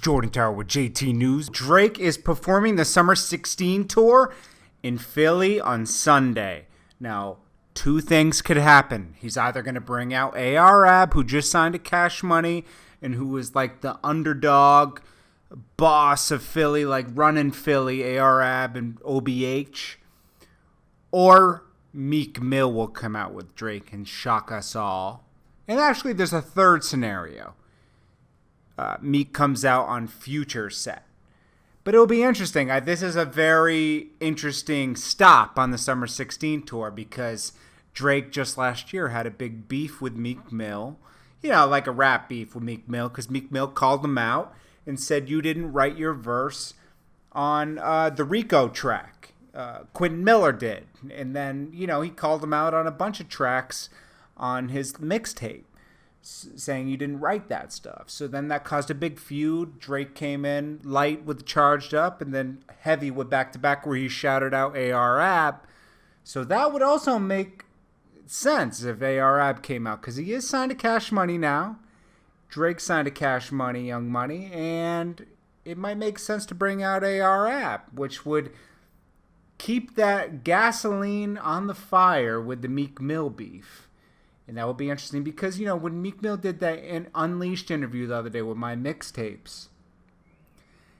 Jordan Tower with JT News. Drake is performing the Summer 16 tour in Philly on Sunday. Now, two things could happen. He's either going to bring out A.R.A.B., who just signed to Cash Money and who was like the underdog boss of Philly, like running Philly, A.R.A.B. and OBH. Or Meek Mill will come out with Drake and shock us all. And actually, there's a third scenario. Meek comes out on Future set. But it'll be interesting. This is a very interesting stop on the Summer 16 tour because Drake just last year had a big beef with Meek Mill. You know, like a rap beef with Meek Mill because Meek Mill called him out and said you didn't write your verse on the Rico track. Quentin Miller did. And then, you know, he called him out on a bunch of tracks on his mixtape, saying you didn't write that stuff. So then that caused a big feud. Drake came in light with Charged Up and then heavy with Back to Back where he shouted out A.R.A.B. So that would also make sense if A.R.A.B. came out because he is signed to Cash Money now. Drake signed to Cash Money, Young Money, and it might make sense to bring out A.R.A.B., which would keep that gasoline on the fire with the Meek Mill beef. And that would be interesting because, you know, when Meek Mill did that Unleashed interview the other day with my mixtapes,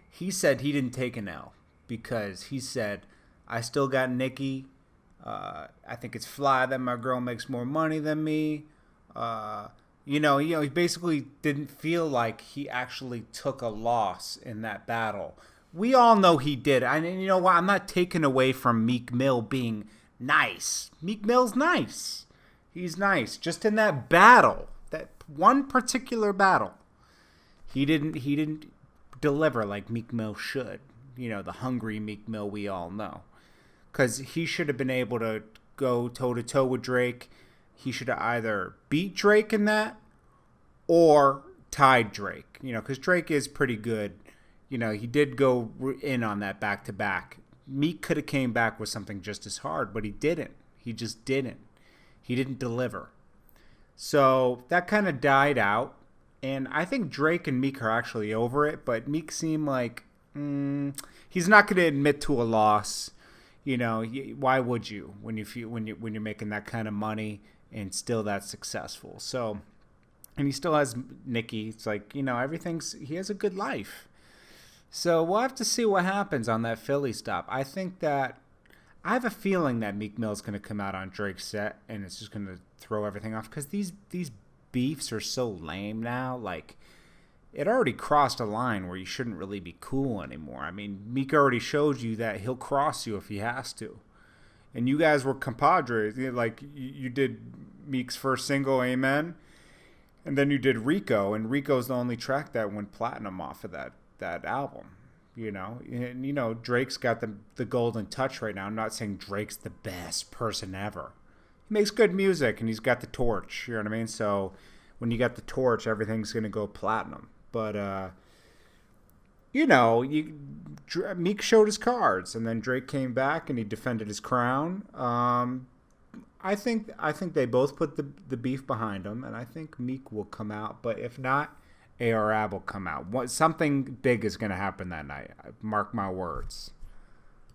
he said he didn't take an L because he said, I still got Nicki. I think it's fly that my girl makes more money than me. He basically didn't feel like he actually took a loss in that battle. We all know he did. And you know what? I'm not taking away from Meek Mill being nice. Meek Mill's nice. He's nice. Just in that battle, that one particular battle, he didn't deliver like Meek Mill should. You know, the hungry Meek Mill we all know. Because he should have been able to go toe-to-toe with Drake. He should have either beat Drake in that or tied Drake. You know, because Drake is pretty good. You know, he did go in on that back-to-back. Meek could have came back with something just as hard, but he didn't. He just didn't. He didn't deliver. So that kind of died out. And I think Drake and Meek are actually over it, but Meek seemed like he's not going to admit to a loss. You know, why would you when you're making that kind of money and still that successful? So, and he still has Nicki. It's like, you know, he has a good life. So we'll have to see what happens on that Philly stop. I have a feeling that Meek Mill's going to come out on Drake's set and it's just going to throw everything off because these beefs are so lame now. Like, it already crossed a line where you shouldn't really be cool anymore. I mean, Meek already showed you that he'll cross you if he has to. And you guys were compadres. Like, you did Meek's first single, Amen, and then you did Rico, and Rico's the only track that went platinum off of that album. You know, and you know Drake's got the golden touch right now. I'm not saying Drake's the best person ever. He makes good music and he's got the torch. You know what I mean? So when you got the torch, everything's gonna go platinum. But you know, Meek showed his cards, and then Drake came back and he defended his crown. I think they both put the beef behind them, and I think Meek will come out. But if not, A.R.A.B. will come out. Something big is going to happen that night. Mark my words.